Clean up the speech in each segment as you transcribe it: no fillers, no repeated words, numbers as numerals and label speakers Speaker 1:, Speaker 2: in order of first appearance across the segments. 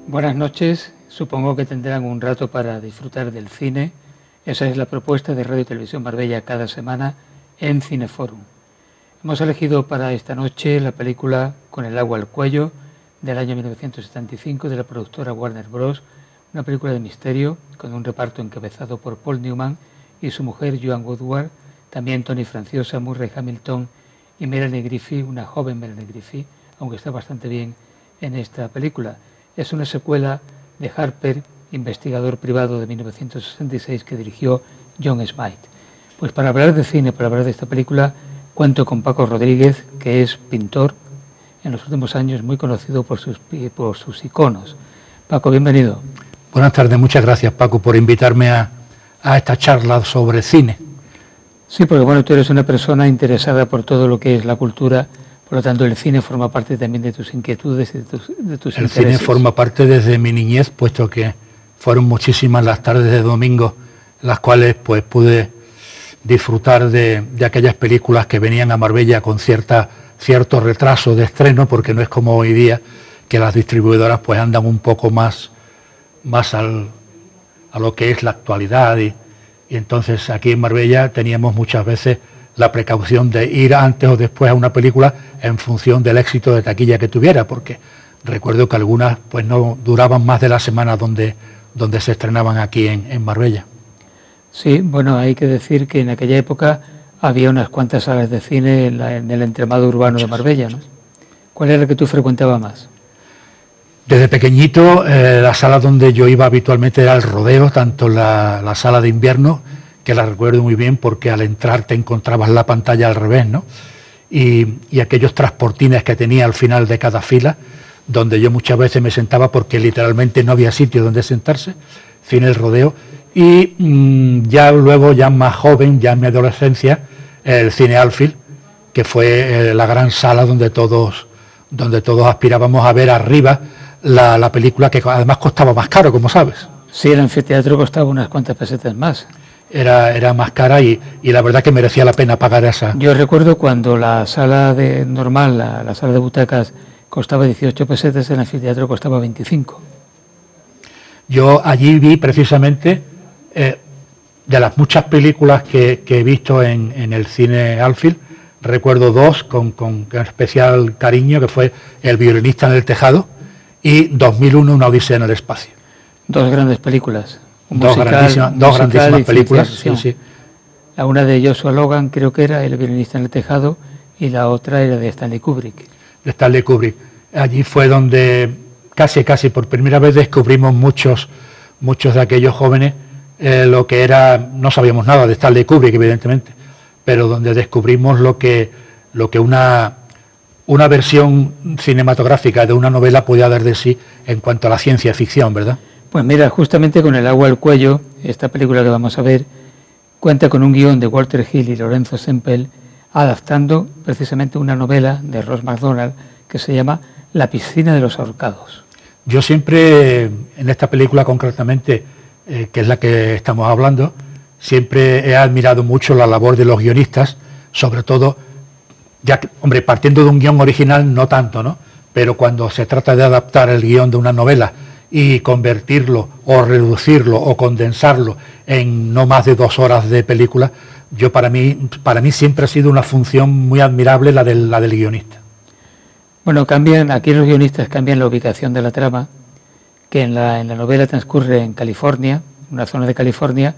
Speaker 1: Buenas noches, supongo que tendrán un rato para disfrutar del cine. Esa es la propuesta de Radio y Televisión Marbella cada semana en Cineforum. Hemos elegido para esta noche la película Con el agua al cuello del año 1975 de la productora Warner Bros., una película de misterio con un reparto encabezado por Paul Newman y su mujer Joan Woodward, también Tony Franciosa, Murray Hamilton y Melanie Griffith, una joven Melanie Griffith, aunque está bastante bien en esta película. Es una secuela de Harper, investigador privado de 1966 que dirigió John Smythe. Pues para hablar de cine, para hablar de esta película, cuento con Paco Rodríguez, que es pintor, en los últimos años muy conocido por sus iconos. Paco, bienvenido.
Speaker 2: Buenas tardes, muchas gracias Paco por invitarme a esta charla sobre cine.
Speaker 1: Sí, porque bueno, tú eres una persona interesada por todo lo que es la cultura, por lo tanto el cine forma parte también de tus inquietudes y de tus intereses.
Speaker 2: El cine forma parte desde mi niñez, puesto que fueron muchísimas las tardes de domingo las cuales pues pude disfrutar de aquellas películas que venían a Marbella con cierto retraso de estreno, porque no es como hoy día que las distribuidoras pues andan un poco más a lo que es la actualidad y entonces aquí en Marbella teníamos muchas veces la precaución de ir antes o después a una película en función del éxito de taquilla que tuviera, porque recuerdo que algunas pues no duraban más de la semana donde se estrenaban aquí en Marbella.
Speaker 1: Sí, bueno, hay que decir que en aquella época había unas cuantas salas de cine en el entramado urbano de Marbella, ¿no? ¿Cuál era la que tú frecuentabas más?
Speaker 2: Desde pequeñito, la sala donde yo iba habitualmente era el Rodeo, tanto la sala de invierno, que la recuerdo muy bien porque al entrar te encontrabas la pantalla al revés, ¿no? Y aquellos transportines que tenía al final de cada fila, donde yo muchas veces me sentaba porque literalmente no había sitio donde sentarse, fin el Rodeo. Y ya luego, ya más joven, ya en mi adolescencia, el Cine Alfield, que fue la gran sala donde todos aspirábamos a ver arriba la película, que además costaba más caro, como sabes.
Speaker 1: Sí, el anfiteatro costaba unas cuantas pesetas más.
Speaker 2: Era más cara y la verdad que merecía la pena pagar esa.
Speaker 1: Yo recuerdo cuando la sala normal, la sala de butacas, costaba 18 pesetas, el anfiteatro costaba 25.
Speaker 2: Yo allí vi precisamente, de las muchas películas que he visto en el Cine Alfield, recuerdo dos con especial cariño, que fue El violinista en el tejado y 2001, Una odisea en el espacio.
Speaker 1: Dos grandes películas.
Speaker 2: Dos grandísimas películas. Sí.
Speaker 1: La una de Joshua Logan creo que era El violinista en el tejado y la otra era de Stanley Kubrick.
Speaker 2: De Stanley Kubrick. Allí fue donde casi por primera vez descubrimos muchos de aquellos jóvenes lo que era, no sabíamos nada de Stanley Kubrick evidentemente, pero donde descubrimos lo que una versión cinematográfica de una novela podía dar de sí en cuanto a la ciencia ficción, ¿verdad?
Speaker 1: Pues mira, justamente Con el agua al cuello, esta película que vamos a ver, cuenta con un guión de Walter Hill y Lorenzo Semple, adaptando precisamente una novela de Ross MacDonald que se llama La piscina de los ahorcados.
Speaker 2: Yo siempre, en esta película concretamente, que es la que estamos hablando, siempre he admirado mucho la labor de los guionistas, sobre todo, ya que, hombre, partiendo de un guión original no tanto, ¿no? Pero cuando se trata de adaptar el guión de una novela y convertirlo o reducirlo o condensarlo en no más de 2 horas de película, para mí siempre ha sido una función muy admirable la del guionista.
Speaker 1: Bueno, aquí los guionistas cambian la ubicación de la trama, que en la novela transcurre en California, una zona de California,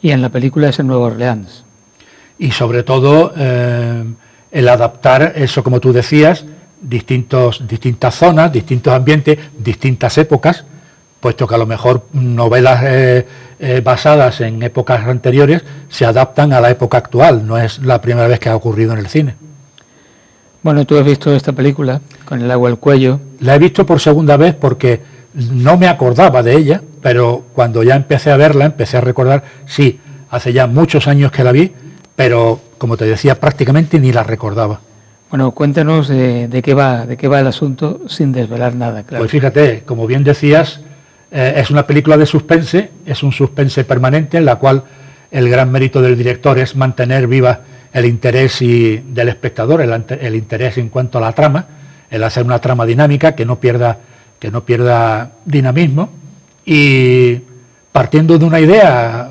Speaker 1: y en la película es en Nueva Orleans.
Speaker 2: Y sobre todo el adaptar eso, como tú decías, distintas zonas, distintos ambientes, distintas épocas, puesto que a lo mejor novelas basadas en épocas anteriores se adaptan a la época actual. No es la primera vez que ha ocurrido en el cine.
Speaker 1: Bueno, tú has visto esta película, Con el agua al cuello.
Speaker 2: La he visto por segunda vez porque no me acordaba de ella, pero cuando ya empecé a verla, empecé a recordar, sí, hace ya muchos años que la vi, pero como te decía, prácticamente ni la recordaba.
Speaker 1: Bueno, cuéntanos de qué va el asunto sin desvelar nada, claro.
Speaker 2: Pues fíjate, como bien decías, es una película de suspense, es un suspense permanente en la cual el gran mérito del director es mantener viva el interés del espectador, el interés en cuanto a la trama, el hacer una trama dinámica que no pierda que no pierda dinamismo, y partiendo de una idea,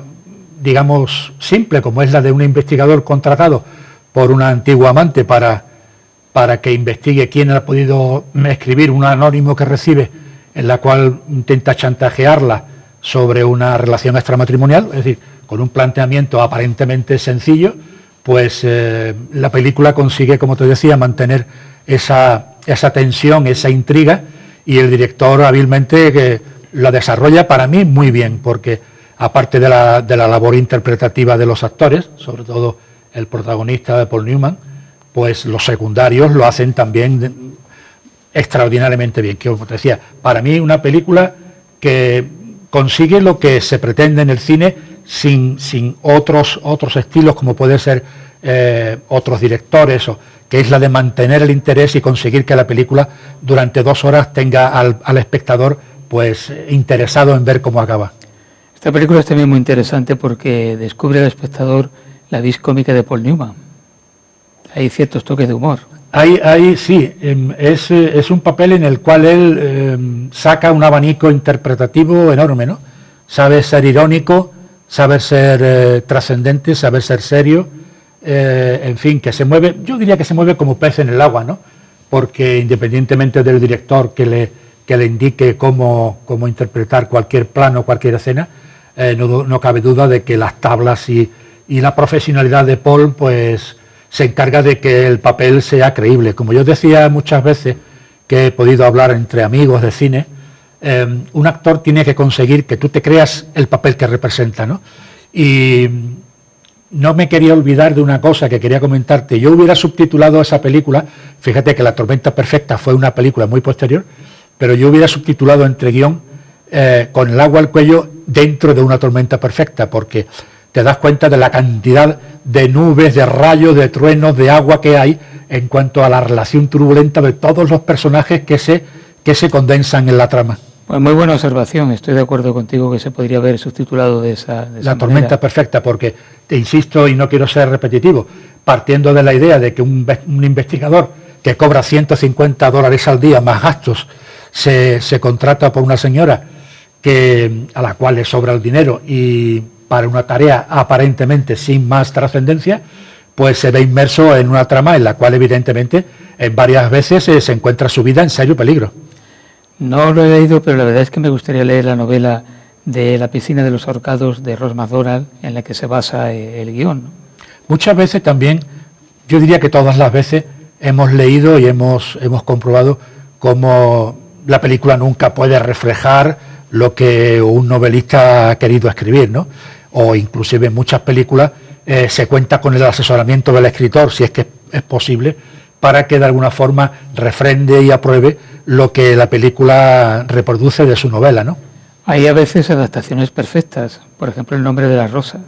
Speaker 2: digamos, simple, como es la de un investigador contratado por una antigua amante para que investigue quién ha podido escribir un anónimo que recibe, en la cual intenta chantajearla sobre una relación extramatrimonial, es decir, con un planteamiento aparentemente sencillo, pues la película consigue, como te decía, mantener esa tensión, esa intriga, y el director hábilmente que la desarrolla para mí muy bien, porque aparte de la labor interpretativa de los actores, sobre todo el protagonista de Paul Newman, pues los secundarios lo hacen también extraordinariamente bien. Que, como te decía, para mí una película que consigue lo que se pretende en el cine sin otros estilos, como puede ser otros directores, que es la de mantener el interés y conseguir que la película durante 2 horas tenga al espectador pues interesado en ver cómo acaba.
Speaker 1: Esta película es también muy interesante porque descubre al espectador la vis cómica de Paul Newman. Hay ciertos toques de humor.
Speaker 2: Sí, es un papel en el cual él saca un abanico interpretativo enorme, ¿no? Sabe ser irónico, sabe ser trascendente, sabe ser serio, en fin, que se mueve, yo diría que se mueve como pez en el agua, ¿no? Porque independientemente del director que le indique cómo interpretar cualquier plano, cualquier escena, no cabe duda de que las tablas y la profesionalidad de Paul, pues se encarga de que el papel sea creíble. Como yo decía muchas veces, que he podido hablar entre amigos de cine, un actor tiene que conseguir que tú te creas el papel que representa, ¿no? Y no me quería olvidar de una cosa que quería comentarte. Yo hubiera subtitulado esa película, fíjate que La tormenta perfecta fue una película muy posterior, pero yo hubiera subtitulado entre guión Con el agua al cuello dentro de una tormenta perfecta, porque te das cuenta de la cantidad de nubes, de rayos, de truenos, de agua que hay en cuanto a la relación turbulenta de todos los personajes que se condensan en la trama.
Speaker 1: Pues muy buena observación, estoy de acuerdo contigo que se podría haber subtitulado de esa
Speaker 2: La tormenta perfecta, porque te insisto y no quiero ser repetitivo, partiendo de la idea de que un investigador que cobra $150 al día más gastos se contrata por una señora a la cual le sobra el dinero y para una tarea aparentemente sin más trascendencia, pues se ve inmerso en una trama en la cual evidentemente en varias veces se encuentra su vida en serio peligro.
Speaker 1: No lo he leído, pero la verdad es que me gustaría leer la novela de La piscina de los ahorcados de Ross MacDonald, en la que se basa el guión, ¿no?
Speaker 2: Muchas veces también, yo diría que todas las veces, hemos leído y hemos comprobado cómo la película nunca puede reflejar lo que un novelista ha querido escribir, ¿no? O inclusive en muchas películas se cuenta con el asesoramiento del escritor, si es que es posible, para que de alguna forma refrende y apruebe lo que la película reproduce de su novela, ¿no?
Speaker 1: Hay a veces adaptaciones perfectas, por ejemplo El nombre de la rosa,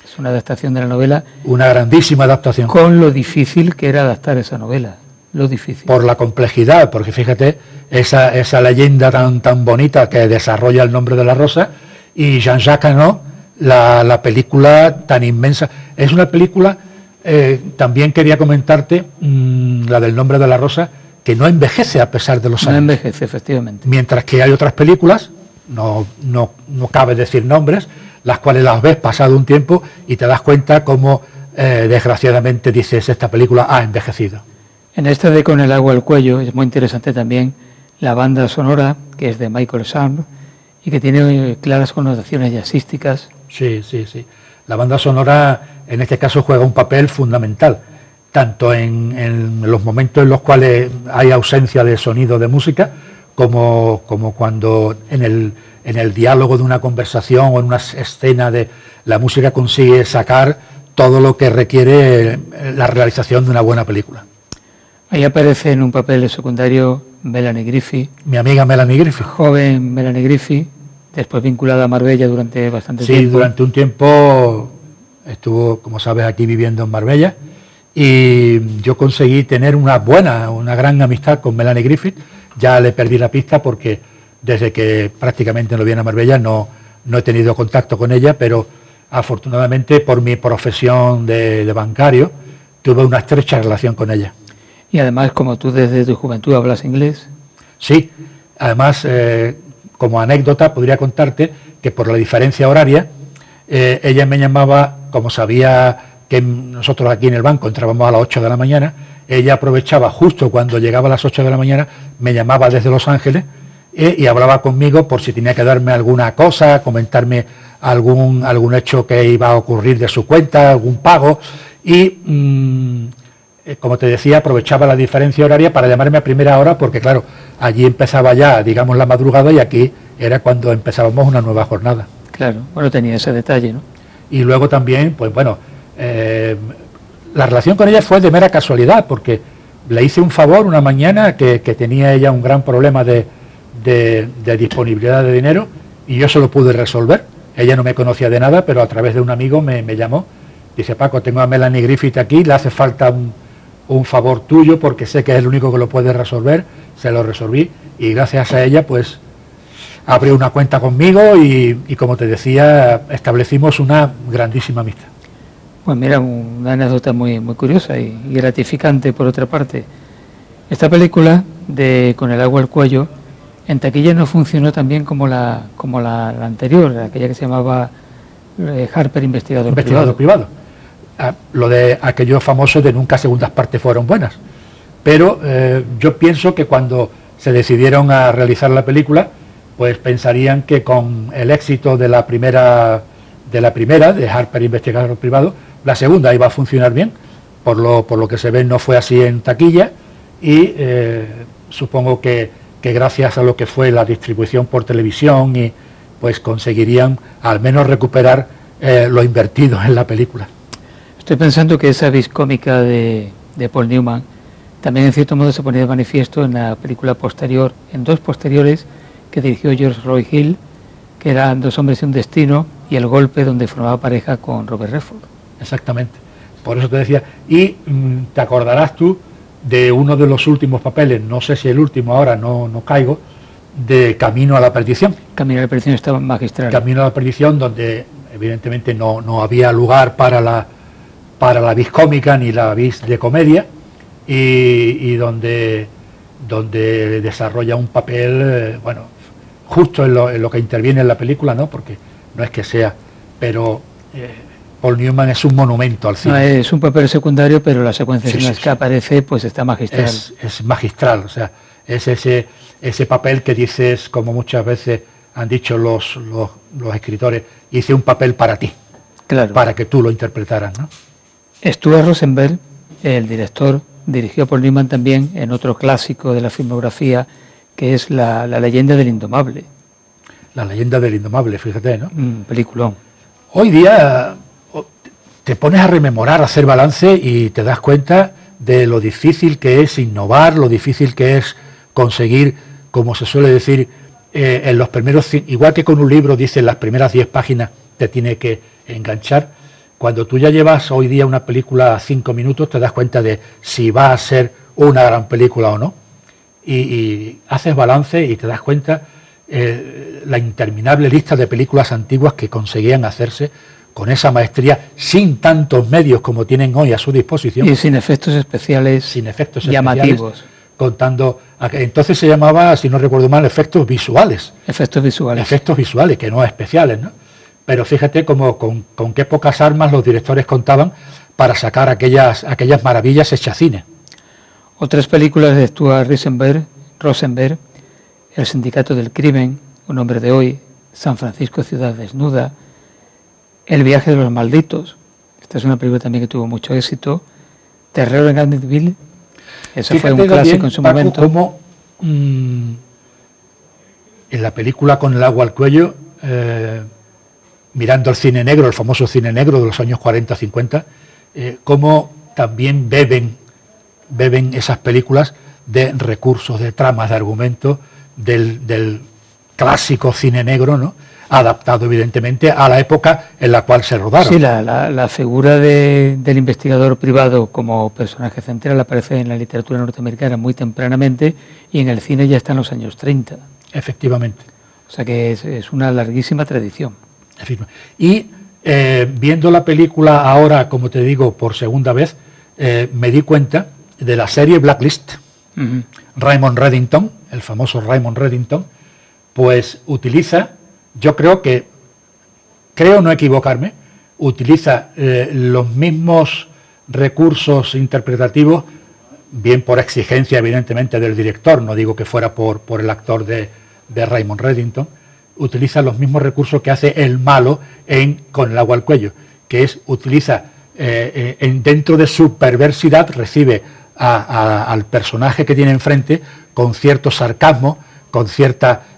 Speaker 1: es una adaptación de la novela.
Speaker 2: Una grandísima adaptación.
Speaker 1: Con lo difícil que era adaptar esa novela, lo difícil.
Speaker 2: Por la complejidad, porque fíjate, esa leyenda tan bonita que desarrolla El nombre de la rosa, y Jean-Jacques Hano, la película tan inmensa. Es una película, también quería comentarte, la del nombre de la rosa, que no envejece a pesar de los años.
Speaker 1: No envejece, efectivamente.
Speaker 2: Mientras que hay otras películas, no cabe decir nombres, las cuales las ves pasado un tiempo y te das cuenta cómo desgraciadamente dices, esta película ha envejecido.
Speaker 1: En esta de Con el agua al cuello es muy interesante también la banda sonora, que es de Michael Sharp y que tiene claras connotaciones jazzísticas.
Speaker 2: Sí. La banda sonora en este caso juega un papel fundamental, tanto en los momentos en los cuales hay ausencia de sonido de música, como cuando en el diálogo de una conversación o en una escena de la música consigue sacar todo lo que requiere la realización de una buena película.
Speaker 1: Ahí aparece en un papel secundario Melanie Griffith.
Speaker 2: Mi amiga Melanie Griffith.
Speaker 1: Joven Melanie Griffith, después vinculada a Marbella durante bastante tiempo.
Speaker 2: Sí, durante un tiempo estuvo, como sabes, aquí viviendo en Marbella, y yo conseguí tener una gran amistad con Melanie Griffith. Ya le perdí la pista porque desde que prácticamente no viene a Marbella no he tenido contacto con ella, pero afortunadamente por mi profesión de bancario tuve una estrecha relación con ella.
Speaker 1: Y además, como tú desde tu juventud hablas inglés.
Speaker 2: Sí, Además, como anécdota, podría contarte que por la diferencia horaria, ella me llamaba, como sabía que nosotros aquí en el banco entrábamos a las 8 de la mañana, ella aprovechaba justo cuando llegaba a las 8 de la mañana, me llamaba desde Los Ángeles y hablaba conmigo por si tenía que darme alguna cosa, comentarme algún hecho que iba a ocurrir de su cuenta, algún pago, y como te decía, aprovechaba la diferencia horaria para llamarme a primera hora, porque claro, allí empezaba ya, digamos, la madrugada, y aquí era cuando empezábamos una nueva jornada.
Speaker 1: Claro, bueno, tenía ese detalle, ¿no?
Speaker 2: Y luego también, pues bueno, la relación con ella fue de mera casualidad, porque le hice un favor una mañana que tenía ella un gran problema de disponibilidad de dinero, y yo se lo pude resolver. Ella no me conocía de nada, pero a través de un amigo me llamó. Dice: Paco, tengo a Melanie Griffith aquí, le hace falta un favor tuyo porque sé que es el único que lo puede resolver. Se lo resolví, y gracias a ella pues abrió una cuenta conmigo y como te decía, establecimos una grandísima amistad.
Speaker 1: Pues mira, una anécdota muy, muy curiosa y gratificante por otra parte. Esta película de Con el agua al cuello en taquilla no funcionó tan bien como la anterior, aquella que se llamaba Harper Investigador Privado.
Speaker 2: Lo de aquellos famosos de nunca segundas partes fueron buenas. Pero yo pienso que cuando se decidieron a realizar la película, pues pensarían que con el éxito de la primera, de Harper Investigador Privado, la segunda iba a funcionar bien. Por lo que se ve, no fue así en taquilla, y supongo que gracias a lo que fue la distribución por televisión, y pues conseguirían al menos recuperar lo invertido en la película.
Speaker 1: Estoy pensando que esa vis cómica de Paul Newman también en cierto modo se ponía de manifiesto en la película posterior, en dos posteriores que dirigió George Roy Hill, que eran Dos hombres y un destino, y El golpe, donde formaba pareja con Robert Redford.
Speaker 2: Exactamente, por eso te decía. Y te acordarás tú de uno de los últimos papeles, no sé si el último, ahora no caigo, de Camino a la perdición.
Speaker 1: Camino a la perdición estaba magistral.
Speaker 2: Camino a la perdición, donde evidentemente no había lugar para la vis cómica ni la vis de comedia, y donde desarrolla un papel, bueno, justo en lo que interviene en la película, ¿no? Porque no es que sea, pero Paul Newman es un monumento al cine.
Speaker 1: No, es un papel secundario, pero las secuencias en las que aparece, pues está magistral.
Speaker 2: Es magistral, o sea, es ese papel que dices, como muchas veces han dicho los escritores, hice un papel para ti,
Speaker 1: claro,
Speaker 2: para que tú lo interpretaras, ¿no?
Speaker 1: Stuart Rosenberg, el director, dirigió a Paul Newman también en otro clásico de la filmografía, que es la leyenda del indomable.
Speaker 2: La leyenda del indomable, fíjate, ¿no?
Speaker 1: Peliculón.
Speaker 2: Hoy día te pones a rememorar, a hacer balance, y te das cuenta de lo difícil que es innovar, lo difícil que es conseguir, como se suele decir, en los primeros, igual que con un libro dicen las primeras 10 páginas te tiene que enganchar. Cuando tú ya llevas hoy día una película a 5 minutos, te das cuenta de si va a ser una gran película o no, y haces balance y te das cuenta la interminable lista de películas antiguas que conseguían hacerse con esa maestría, sin tantos medios como tienen hoy a su disposición.
Speaker 1: Y sin efectos especiales, llamativos.
Speaker 2: Contando, entonces se llamaba, si no recuerdo mal, efectos visuales.
Speaker 1: Efectos visuales,
Speaker 2: que no especiales, ¿no? Pero fíjate con qué pocas armas los directores contaban para sacar aquellas maravillas hechas cine.
Speaker 1: Otras películas de Stuart Rosenberg, El sindicato del crimen, Un hombre de hoy, San Francisco ciudad desnuda, El viaje de los malditos, esta es una película también que tuvo mucho éxito, Terror en Amityville, ese fue un clásico en su momento.
Speaker 2: Como en la película Con el agua al cuello, mirando el cine negro, el famoso cine negro de los años 40-50, cómo también beben esas películas de recursos, de tramas, de argumentos del clásico cine negro, ¿no? Adaptado evidentemente a la época en la cual se rodaron.
Speaker 1: Sí, la figura del investigador privado como personaje central aparece en la literatura norteamericana muy tempranamente, y en el cine ya está en los años 30.
Speaker 2: Efectivamente.
Speaker 1: O sea que es una larguísima tradición.
Speaker 2: Y viendo la película ahora, como te digo, por segunda vez, me di cuenta de la serie Blacklist. Raymond Reddington, el famoso Raymond Reddington, pues utiliza, yo creo no equivocarme, utiliza los mismos recursos interpretativos, bien por exigencia evidentemente del director, no digo que fuera por el actor de Raymond Reddington, utiliza los mismos recursos que hace el malo Con el agua al cuello, que es, utiliza dentro de su perversidad, recibe al personaje que tiene enfrente con cierto sarcasmo,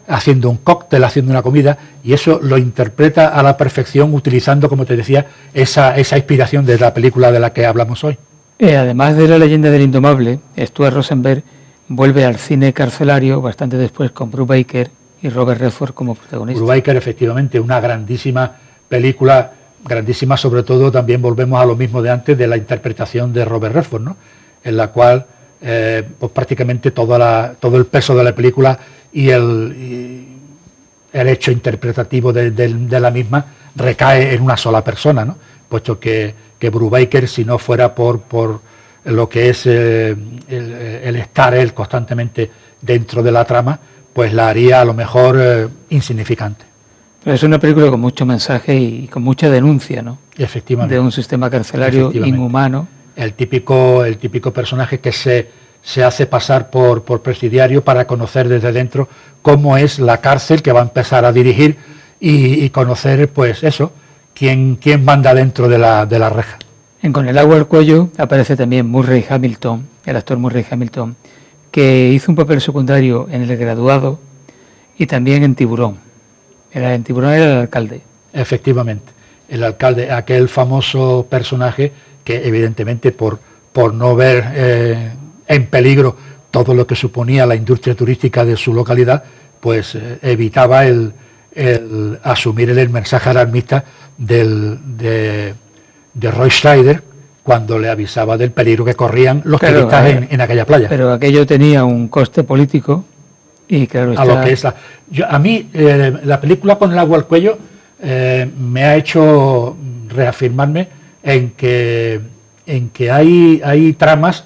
Speaker 2: haciendo un cóctel, haciendo una comida, y eso lo interpreta a la perfección utilizando, como te decía, esa inspiración de la película de la que hablamos hoy.
Speaker 1: Además de La leyenda del indomable, Stuart Rosenberg vuelve al cine carcelario bastante después con Brubaker y Robert Redford como protagonistas.
Speaker 2: Brubaker, efectivamente, una grandísima película, grandísima sobre todo, también volvemos a lo mismo de antes, de la interpretación de Robert Redford, ¿no? En la cual pues prácticamente todo el peso de la película y el hecho interpretativo de la misma recae en una sola persona, ¿no? Puesto que Brubaker, si no fuera por lo que es el estar él constantemente dentro de la trama, pues la haría a lo mejor insignificante.
Speaker 1: Pero es una película con mucho mensaje y con mucha denuncia, ¿no?
Speaker 2: Efectivamente.
Speaker 1: De un sistema carcelario inhumano.
Speaker 2: El típico personaje que se hace pasar por presidiario para conocer desde dentro cómo es la cárcel que va a empezar a dirigir y conocer, pues eso, quién manda dentro de la reja.
Speaker 1: En Con el agua al cuello aparece también Murray Hamilton, el actor Murray Hamilton, que hizo un papel secundario en El Graduado y también en Tiburón. En Tiburón era el alcalde.
Speaker 2: Efectivamente, el alcalde, aquel famoso personaje que evidentemente por no ver en peligro todo lo que suponía la industria turística de su localidad, pues evitaba el asumir el mensaje alarmista de Roy Scheider cuando le avisaba del peligro que corrían los turistas en aquella playa.
Speaker 1: Pero aquello tenía un coste político y claro,
Speaker 2: a lo que es a mí la película Con el agua al cuello me ha hecho reafirmarme en que hay tramas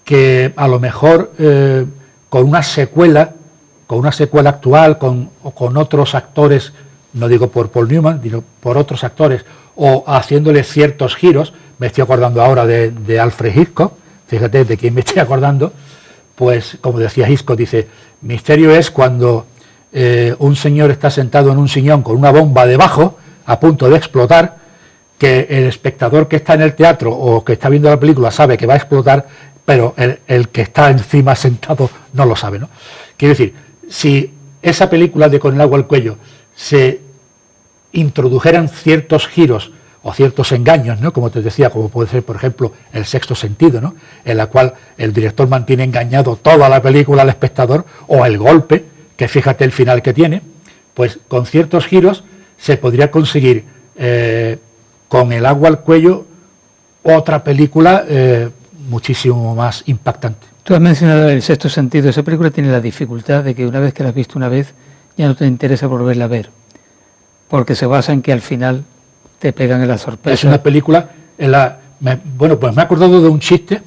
Speaker 2: que a lo mejor con una secuela actual o con otros actores, no digo por Paul Newman, sino por otros actores, o haciéndole ciertos giros. Me estoy acordando ahora de Alfred Hitchcock, fíjate de quién me estoy acordando, pues como decía Hitchcock, dice, misterio es cuando un señor está sentado en un sillón con una bomba debajo, a punto de explotar, que el espectador que está en el teatro o que está viendo la película sabe que va a explotar, pero el que está encima sentado no lo sabe, ¿no? Quiero decir, si esa película de Con el agua al cuello se introdujeran ciertos giros o ciertos engaños, ¿no? Como te decía, como puede ser, por ejemplo, El sexto sentido, ¿no? En la cual el director mantiene engañado toda la película al espectador, o El golpe, que fíjate el final que tiene, pues con ciertos giros se podría conseguir Con el agua al cuello otra película muchísimo más impactante.
Speaker 1: Tú has mencionado El sexto sentido. Esa película tiene la dificultad de que una vez que la has visto una vez ya no te interesa volverla a ver, porque se basa en que al final te pegan en la sorpresa.
Speaker 2: Es una película pues me he acordado de un chiste,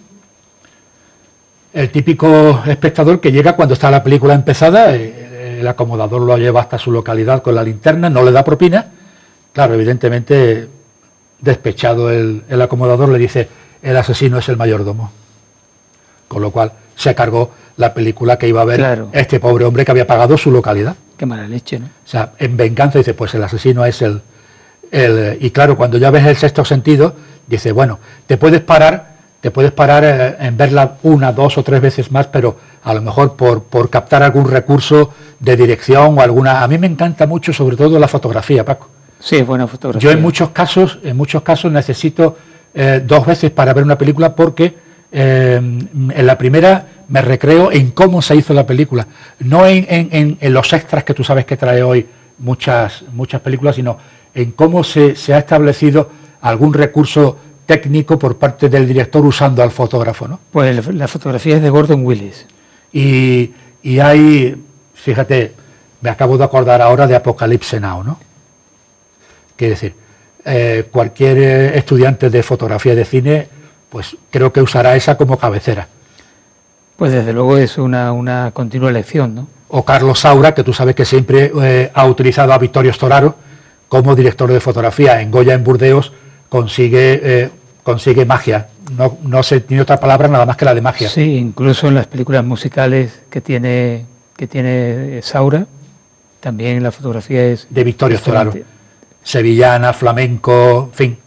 Speaker 2: el típico espectador que llega cuando está la película empezada, el acomodador lo lleva hasta su localidad con la linterna, no le da propina, claro, evidentemente despechado el acomodador le dice, el asesino es el mayordomo, con lo cual se cargó la película que iba a ver este pobre hombre que había pagado su localidad.
Speaker 1: Qué mala leche, ¿no?
Speaker 2: O sea, en venganza dice, pues el asesino es y claro, cuando ya ves El sexto sentido, dice, bueno, te puedes parar en verla una, dos o tres veces más, pero a lo mejor por captar algún recurso de dirección o alguna... A mí me encanta mucho, sobre todo, la fotografía, Paco.
Speaker 1: Sí, buena fotografía.
Speaker 2: Yo en muchos casos necesito 2 veces para ver una película porque en la primera me recreo en cómo se hizo la película, no en los extras que tú sabes que trae hoy muchas películas, sino en cómo se ha establecido algún recurso técnico por parte del director usando al fotógrafo, ¿no?
Speaker 1: Pues la fotografía es de Gordon Willis.
Speaker 2: Y hay, fíjate, me acabo de acordar ahora de Apocalipse Now, ¿no? Quiere decir, cualquier estudiante de fotografía de cine, pues creo que usará esa como cabecera.
Speaker 1: Pues desde luego es una continua elección, ¿no?
Speaker 2: O Carlos Saura, que tú sabes que siempre ha utilizado a Vittorio Storaro como director de fotografía. En Goya en Burdeos consigue magia. No se tiene otra palabra nada más que la de magia.
Speaker 1: Sí, incluso en las películas musicales que tiene Saura, también la fotografía es
Speaker 2: de Vittorio Storaro. Sevillana, flamenco, en fin,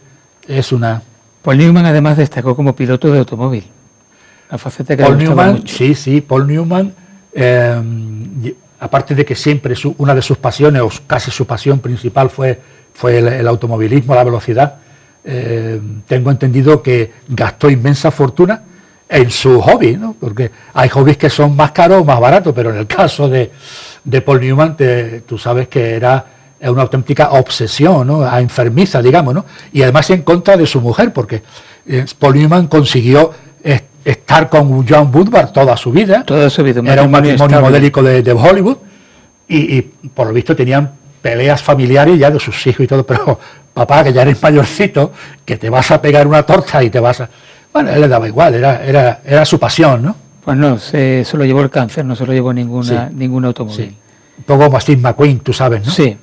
Speaker 2: es una...
Speaker 1: Paul Newman además destacó como piloto de automóvil. La faceta que
Speaker 2: Paul
Speaker 1: le gustaba
Speaker 2: Newman,
Speaker 1: mucho.
Speaker 2: sí, Paul Newman, aparte de que siempre una de sus pasiones, o casi su pasión principal fue el automovilismo, la velocidad, tengo entendido que gastó inmensa fortuna en su hobby, ¿no? Porque hay hobbies que son más caros o más baratos, pero en el caso de Paul Newman, tú sabes que era una auténtica obsesión, ¿no? A enfermiza, digamos, ¿no? Y además en contra de su mujer, porque Paul Newman consiguió estar con Joan Woodward toda su vida. Era un matrimonio modélico de Hollywood y por lo visto tenían peleas familiares ya de sus hijos y todo, pero papá, que ya eres mayorcito, que te vas a pegar una torta y te vas a... Bueno, a él le daba igual, era su pasión, ¿no?
Speaker 1: Pues no, se lo llevó el cáncer, no se lo llevó ningún automóvil.
Speaker 2: Sí. Un poco como Steve McQueen, tú sabes, ¿no?
Speaker 1: Sí,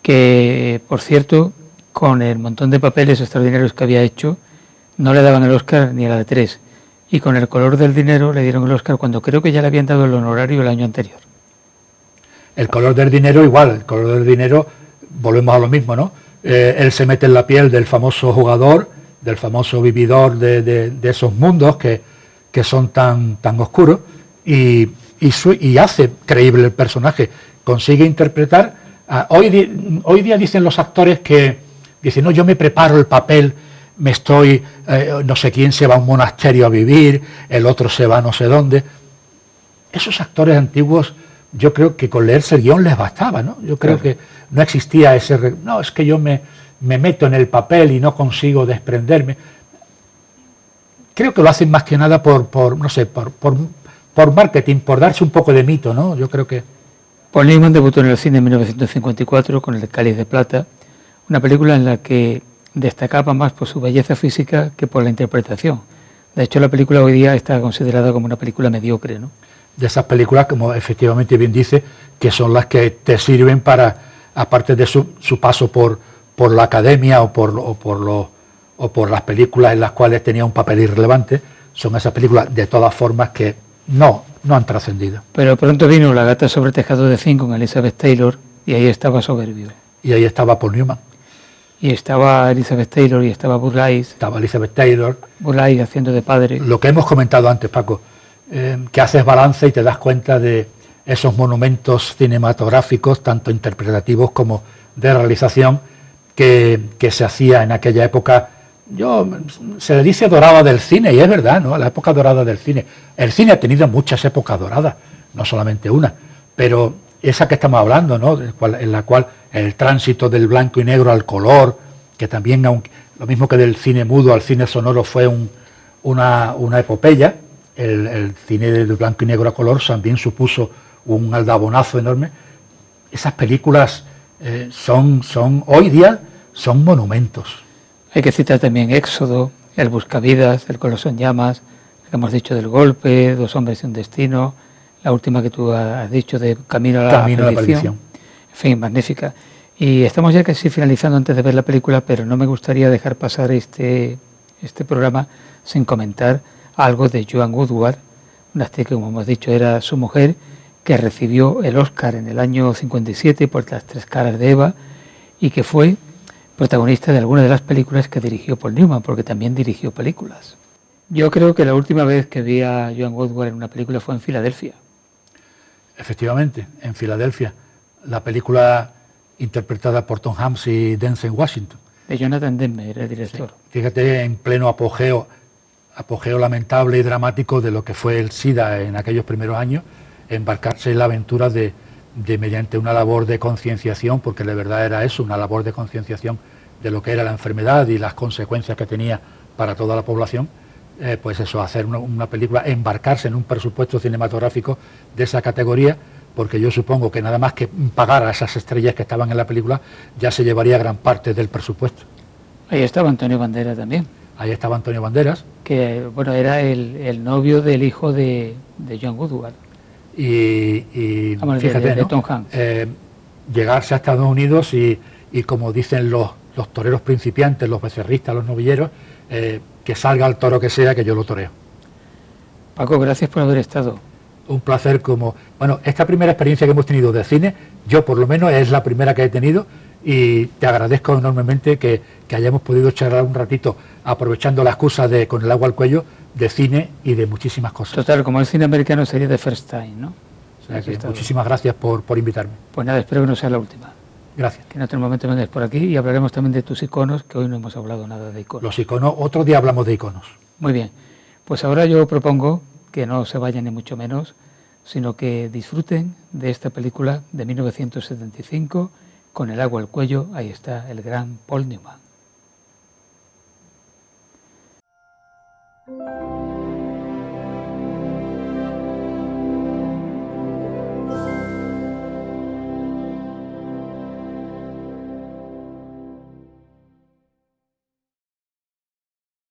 Speaker 1: que por cierto, con el montón de papeles extraordinarios que había hecho, no le daban el Oscar ni a la de 3. Y con El color del dinero le dieron el Oscar cuando creo que ya le habían dado el honorario el año anterior.
Speaker 2: El color del dinero igual, el color del dinero, volvemos a lo mismo, ¿no? Él se mete en la piel del famoso jugador, del famoso vividor de esos mundos que son tan oscuros y hace creíble el personaje, consigue interpretar. Hoy día dicen los actores que dicen, no, yo me preparo el papel, no sé quién se va a un monasterio a vivir, el otro se va a no sé dónde. Esos actores antiguos, yo creo que con leerse el guión les bastaba, ¿no? Yo creo que no existía no, es que yo me meto en el papel y no consigo desprenderme. Creo que lo hacen más que nada por marketing, por darse un poco de mito, ¿no? Yo creo que...
Speaker 1: Paul Newman debutó en el cine en 1954 con El cáliz de plata, una película en la que destacaba más por su belleza física que por la interpretación. De hecho, la película hoy día está considerada como una película mediocre, ¿no?
Speaker 2: De esas películas, como efectivamente bien dice, que son las que te sirven para, aparte de su paso por la academia o por las películas en las cuales tenía un papel irrelevante, son esas películas de todas formas que no han trascendido.
Speaker 1: Pero pronto vino La gata sobre tejado de zinc con Elizabeth Taylor y ahí estaba soberbio.
Speaker 2: Y ahí estaba Paul Newman.
Speaker 1: Y estaba Elizabeth Taylor y estaba Buzz Lightyear.
Speaker 2: Estaba Elizabeth Taylor.
Speaker 1: Buzz Lightyear haciendo de padre.
Speaker 2: Lo que hemos comentado antes, Paco, que haces balance y te das cuenta de esos monumentos cinematográficos, tanto interpretativos como de realización, que se hacía en aquella época. Se le dice dorada del cine, y es verdad, ¿no? La época dorada del cine. El cine ha tenido muchas épocas doradas, no solamente una, pero esa que estamos hablando, ¿no? En la cual el tránsito del blanco y negro al color, que también, lo mismo que del cine mudo al cine sonoro, fue una epopeya. El cine del blanco y negro a color también supuso un aldabonazo enorme. Esas películas hoy día son monumentos.
Speaker 1: Hay que citar también Éxodo, El buscavidas, El coloso en llamas, lo que hemos dicho del golpe, Dos hombres y un destino, la última que tú has dicho de Camino a la perdición. En fin, magnífica. Y estamos ya casi finalizando antes de ver la película, pero no me gustaría dejar pasar este programa sin comentar algo de Joan Woodward, una actriz que, como hemos dicho, era su mujer, que recibió el Oscar en el año 57 por Las tres caras de Eva y que fue protagonista de algunas de las películas que dirigió Paul Newman, porque también dirigió películas. Yo creo que la última vez que vi a Joan Woodward en una película fue en Filadelfia.
Speaker 2: Efectivamente, en Filadelfia, la película interpretada por Tom Hanks y Denzel Washington.
Speaker 1: De Jonathan Demme era el director.
Speaker 2: Sí. Fíjate, en pleno apogeo lamentable y dramático de lo que fue el SIDA en aquellos primeros años, embarcarse en la aventura de mediante una labor de concienciación, porque de verdad era eso, una labor de concienciación de lo que era la enfermedad y las consecuencias que tenía para toda la población, pues eso, hacer una película, embarcarse en un presupuesto cinematográfico de esa categoría, porque yo supongo que nada más que pagar a esas estrellas que estaban en la película ya se llevaría gran parte del presupuesto.
Speaker 1: Ahí estaba Antonio Banderas también.
Speaker 2: Ahí estaba Antonio Banderas.
Speaker 1: Que bueno, era el novio del hijo de John Woodward.
Speaker 2: Y
Speaker 1: Vamos,
Speaker 2: fíjate,
Speaker 1: de
Speaker 2: ¿no?
Speaker 1: Tom Hanks.
Speaker 2: Llegarse a Estados Unidos y como dicen los toreros principiantes, los becerristas, los novilleros, que salga el toro que sea, que yo lo toreo.
Speaker 1: Paco, gracias por haber estado.
Speaker 2: Un placer bueno, esta primera experiencia que hemos tenido de cine, yo por lo menos es la primera que he tenido y te agradezco enormemente que hayamos podido charlar un ratito, aprovechando la excusa de con el agua al cuello, de cine y de muchísimas cosas.
Speaker 1: Total, como el cine americano sería The First Time, ¿no?
Speaker 2: O sea que muchísimas gracias por invitarme.
Speaker 1: Pues nada, espero que no sea la última.
Speaker 2: Gracias.
Speaker 1: Que en otro momento vengas por aquí y hablaremos también de tus iconos, que hoy no hemos hablado nada de iconos.
Speaker 2: Los iconos, otro día hablamos de iconos.
Speaker 1: Muy bien, pues ahora yo propongo que no se vayan ni mucho menos, sino que disfruten de esta película de 1975, Con el agua al cuello. Ahí está el gran Paul Newman.